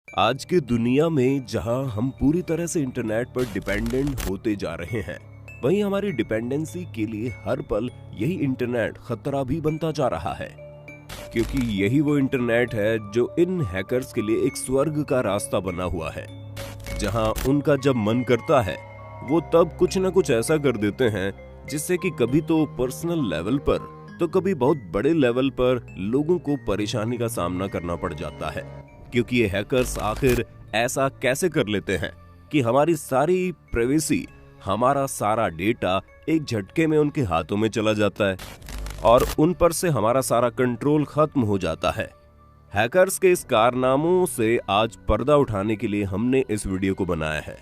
आज की दुनिया में जहां हम पूरी तरह से इंटरनेट पर डिपेंडेंट होते जा रहे हैं, वहीं हमारी डिपेंडेंसी के लिए हर पल यही इंटरनेट खतरा भी बनता जा रहा है। क्योंकि यही वो इंटरनेट है जो इन हैकर्स के लिए एक स्वर्ग का रास्ता बना हुआ है, जहां उनका जब मन करता है वो तब कुछ न कुछ ऐसा कर देते हैं जिससे कि कभी तो पर्सनल लेवल पर तो कभी बहुत बड़े लेवल पर लोगों को परेशानी का सामना करना पड़ जाता है। क्योंकि ये हैकर्स आखिर ऐसा कैसे कर लेते हैं कि हमारी सारी प्राइवेसी, हमारा सारा डेटा एक झटके में उनके हाथों में चला जाता है और उन पर से हमारा सारा कंट्रोल खत्म हो जाता है। हैकर्स के इस कारनामों से आज पर्दा उठाने के लिए हमने इस वीडियो को बनाया है।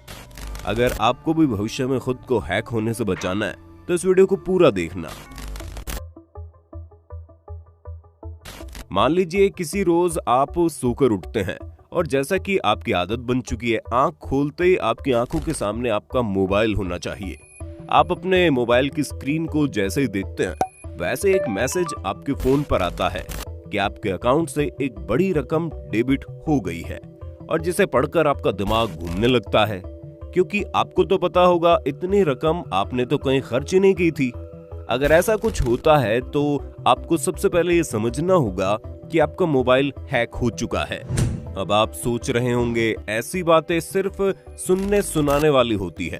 अगर आपको भी भविष्य में खुद को हैक होने से बचाना है तो इस वीडियो को पूरा देखना। मान लीजिए किसी रोज आप सोकर उठते हैं और जैसा कि आपकी आदत बन चुकी है, आंख खोलते ही आपकी आंखों के सामने आपका मोबाइल होना चाहिए। आप अपने मोबाइल की स्क्रीन को जैसे ही देखते हैं वैसे एक मैसेज आपके फोन पर आता है कि आपके अकाउंट से एक बड़ी रकम डेबिट हो गई है, और जिसे पढ़कर आपका दिमाग घूमने लगता है। क्योंकि आपको तो पता होगा इतनी रकम आपने तो कहीं खर्च ही नहीं की थी। अगर ऐसा कुछ होता है तो आपको सबसे पहले ये समझना होगा कि आपका मोबाइल हैक हो चुका है। अब आप सोच रहे होंगे ऐसी बातें सिर्फ सुनने सुनाने वाली होती है,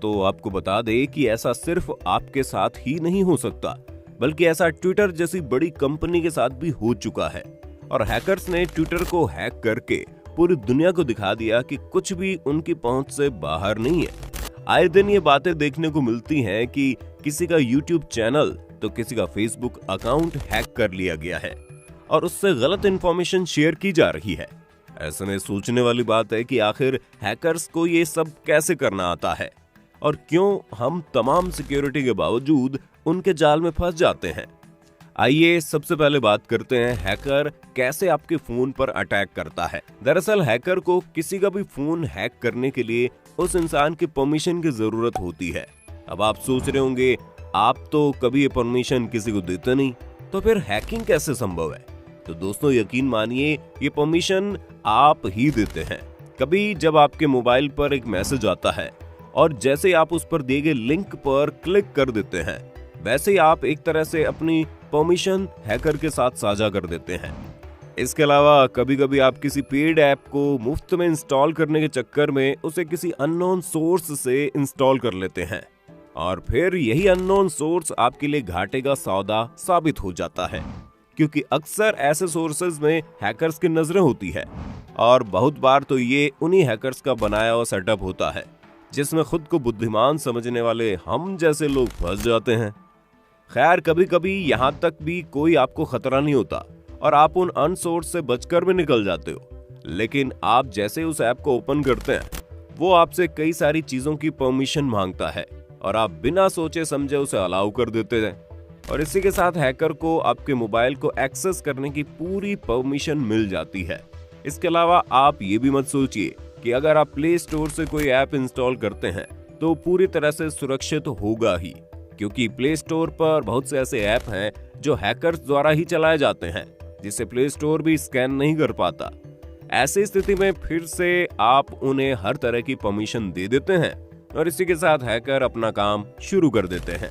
तो आपको बता दें कि ऐसा सिर्फ आपके साथ ही नहीं हो सकता, बल्कि ऐसा ट्विटर जैसी बड़ी कंपनी के साथ भी हो चुका है। और हैकर्स ने ट्विटर को हैक करके पूरी दुनिया को दिखा दिया कि कुछ भी उनकी पहुंच से बाहर नहीं है। आए दिन ये बातें देखने को मिलती हैं कि किसी का यूट्यूब चैनल तो किसी का फेसबुक अकाउंट हैक कर लिया गया है और उससे गलत इंफॉर्मेशन शेयर की जा रही है। ऐसे में सोचने वाली बात है कि आखिर हैकर्स को ये सब कैसे करना आता है और क्यों हम तमाम सिक्योरिटी के बावजूद उनके जाल में फंस जाते हैं। आइए सबसे पहले बात करते हैं हैकर कैसे आपके फोन पर अटैक करता है। दरअसल हैकर को किसी का भी फोन हैक करने के लिए उस इंसान की परमिशन की जरूरत होती है। अब आप सोच रहे होंगे आप तो कभी ये परमिशन किसी को देते नहीं, तो फिर हैकिंग कैसे संभव है? तो दोस्तों यकीन मानिए ये परमिशन आप ही देते हैं। कभी जब आपके मोबाइल पर एक मैसेज आता है और जैसे आप उस पर दिए गए लिंक पर क्लिक कर देते हैं, वैसे ही आप एक तरह से अपनी परमिशन हैकर के साथ साझा कर देते हैं। इसके अलावा कभी कभी आप किसी पेड ऐप को मुफ्त में इंस्टॉल करने के चक्कर में उसे किसी अननोन सोर्स से इंस्टॉल कर लेते हैं और फिर यही अननोन सोर्स आपके लिए घाटे का सौदा साबित हो जाता है। क्योंकि अक्सर ऐसे सोर्सेज में हैकर्स की नजरें होती है और बहुत बार तो ये उन्हीं हैकर्स का बनाया हुआ सेटअप होता है जिसमें खुद को बुद्धिमान समझने वाले हम जैसे लोग फंस जाते हैं। खैर कभी कभी यहाँ तक भी कोई आपको खतरा नहीं होता और आप उन अनसोर्स से बचकर भी निकल जाते हो, लेकिन आप जैसे उस ऐप को ओपन करते हैं वो आपसे कई सारी चीजों की परमिशन मांगता है और आप बिना सोचे समझे उसे अलाउ कर देते हैं। और इसी के साथ हैकर को आपके मोबाइल को एक्सेस करने की पूरी परमिशन मिल जाती है। इसके अलावा आप ये भी मत सोचिए कि अगर आप प्ले स्टोर से कोई ऐप इंस्टॉल करते हैं तो पूरी तरह से सुरक्षित होगा ही, क्योंकि प्ले स्टोर पर बहुत से ऐसे ऐप हैं जो हैकर्स द्वारा ही चलाए जाते हैं, जिसे प्ले स्टोर भी स्कैन नहीं कर पाता। ऐसी स्थिति में फिर से आप उन्हें हर तरह की परमिशन दे देते हैं और इसी के साथ हैकर अपना काम शुरू कर देते हैं।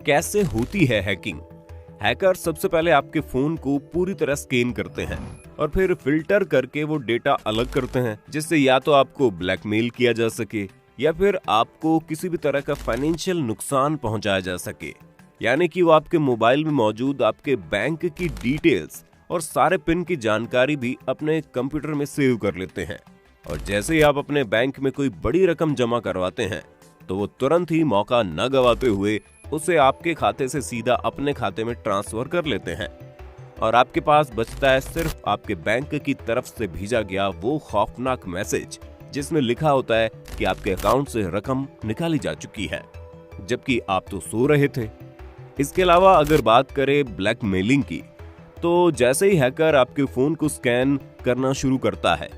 कैसे होती है हैकिंग? हैकर सबसे पहले आपके फोन को पूरी तरह स्कैन करते हैं और फिर फिल्टर करके वो डेटा अलग करते हैं, जिससे या तो आपको ब्लैकमेल किया जा सके या फिर आपको किसी भी तरह का फाइनेंशियल नुकसान पहुंचाया जा सके। यानी कि वो आपके मोबाइल में मौजूद आपके बैंक की डिटेल्स और सारे पिन की जानकारी भी अपने कंप्यूटर में सेव कर लेते हैं। और जैसे ही आप अपने बैंक में कोई बड़ी रकम जमा करवाते हैं तो वो तुरंत ही मौका न गवाते हुए उसे आपके खाते से सीधा अपने खाते में ट्रांसफर कर लेते हैं और आपके पास बचता है सिर्फ आपके बैंक की तरफ से भेजा गया वो खौफनाक मैसेज जिसमें लिखा होता है कि आपके अकाउंट से रकम निकाली जा चुकी है, जबकि आप तो सो रहे थे। इसके अलावा अगर बात करें ब्लैकमेलिंग की, तो जैसे ही हैकर आपके फोन को स्कैन करना शुरू करता है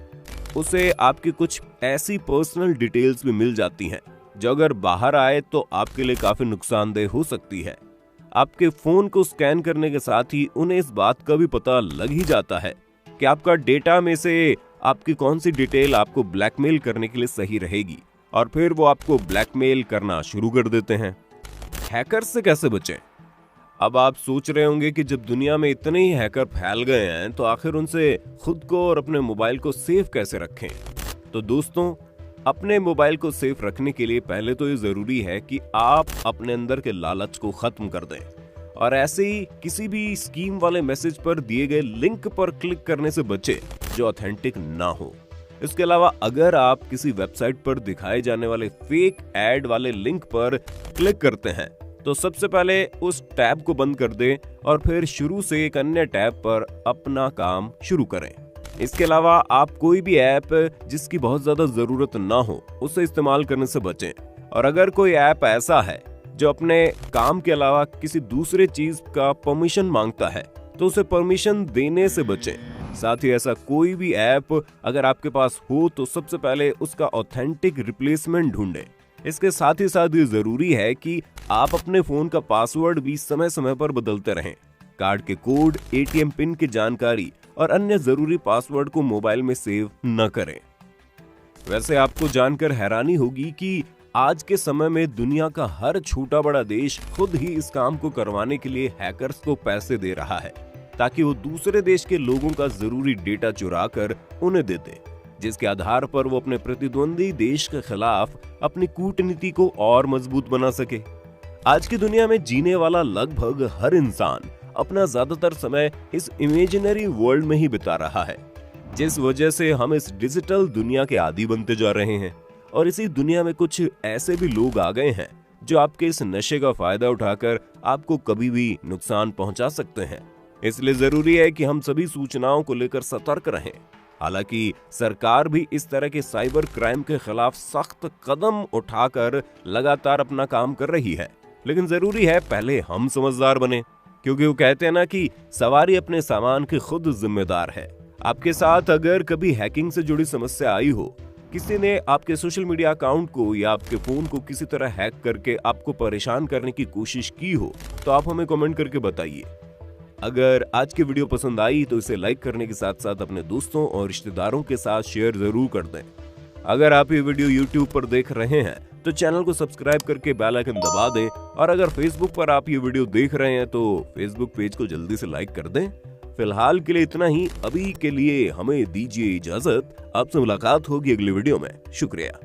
उसे आपकी कुछ ऐसी पर्सनल डिटेल्स भी मिल जाती हैं जो अगर बाहर आए तो आपके लिए काफी नुकसानदेह हो सकती है। आपके फोन को स्कैन करने के साथ ही उन्हें इस बात का भी पता लग ही जाता है कि आपका डेटा में से आपकी कौन सी डिटेल आपको ब्लैकमेल करने के लिए सही रहेगी, और फिर वो आपको ब्लैकमेल करना शुरू कर देते हैं। हैकर्स से कैसे बचें? अब आप सोच रहे होंगे कि जब दुनिया में इतने ही हैकर फैल गए हैं तो आखिर उनसे खुद को और अपने मोबाइल को सेफ कैसे रखें? तो दोस्तों, अपने मोबाइल को सेफ रखने के लिए पहले तो ये जरूरी है कि आप अपने अंदर के लालच को खत्म कर दें और ऐसे ही किसी भी स्कीम वाले मैसेज पर दिए गए लिंक पर क्लिक करने से बचें जो ऑथेंटिक ना हो। इसके अलावा अगर आप किसी वेबसाइट पर दिखाए जाने वाले फेक एड वाले लिंक पर क्लिक करते हैं तो सबसे पहले उस टैब को बंद कर दें और फिर शुरू से एक अन्य टैब पर अपना काम शुरू करें। इसके अलावा आप कोई भी ऐप जिसकी बहुत ज्यादा जरूरत ना हो उसे इस्तेमाल करने से बचें, और अगर कोई ऐप ऐसा है जो अपने काम के अलावा किसी दूसरे चीज का परमिशन मांगता है तो उसे परमिशन देने से बचें। साथ ही ऐसा कोई भी ऐप अगर आपके पास हो तो सबसे पहले उसका ऑथेंटिक रिप्लेसमेंट ढूंढें। इसके साथ ही साथ ये जरूरी है कि आप अपने फोन का पासवर्ड भी समय समय पर बदलते रहें। कार्ड के कोड, एटीएम पिन की जानकारी और अन्य जरूरी पासवर्ड को मोबाइल में सेव न करें। वैसे आपको जानकर हैरानी होगी कि आज के समय में दुनिया का हर छोटा बड़ा देश खुद ही इस काम को करवाने के लिए हैकर्स को पैसे दे रहा है ताकि वो दूसरे देश के लोगों का जरूरी डेटा चुरा कर उन्हें दे दे, जिसके आधार पर वो अपने प्रतिद्वंदी देश के खिलाफ अपनी कूटनीति को और मजबूत बना सके। आज की दुनिया में जीने वाला लगभग हर इंसान अपना ज्यादातर समय इस इमेजिनरी वर्ल्ड में ही बिता रहा है, जिस वजह से हम इस डिजिटल दुनिया के आदी बनते जा रहे हैं। और इसी दुनिया में कुछ ऐसे भी लोग आ गए हैं जो आपके इस नशे का फायदा उठाकर आपको कभी भी नुकसान पहुंचा सकते हैं। इसलिए जरूरी है कि हम सभी सूचनाओं को लेकर सतर्क रहें। हालांकि सरकार भी इस तरह के साइबर क्राइम के खिलाफ सख्त कदम उठाकर लगातार अपना काम कर रही है, लेकिन जरूरी है पहले हम समझदार बने, क्योंकि वो कहते हैं ना कि सवारी अपने सामान की खुद जिम्मेदार है। आपके साथ अगर कभी हैकिंग से जुड़ी समस्या आई हो, किसी ने आपके सोशल मीडिया अकाउंट को या आपके फोन को किसी तरह हैक करके आपको परेशान करने की कोशिश की हो, तो आप हमें कमेंट करके बताइए। अगर आज की वीडियो पसंद आई तो इसे लाइक करने के साथ साथ अपने दोस्तों और रिश्तेदारों के साथ शेयर जरूर कर दें। अगर आप ये वीडियो YouTube पर देख रहे हैं तो चैनल को सब्सक्राइब करके बेल आइकन दबा दें, और अगर Facebook पर आप ये वीडियो देख रहे हैं तो Facebook पेज को जल्दी से लाइक कर दें। फिलहाल के लिए इतना ही। अभी के लिए हमें दीजिए इजाजत। आपसे मुलाकात होगी अगली वीडियो में। शुक्रिया।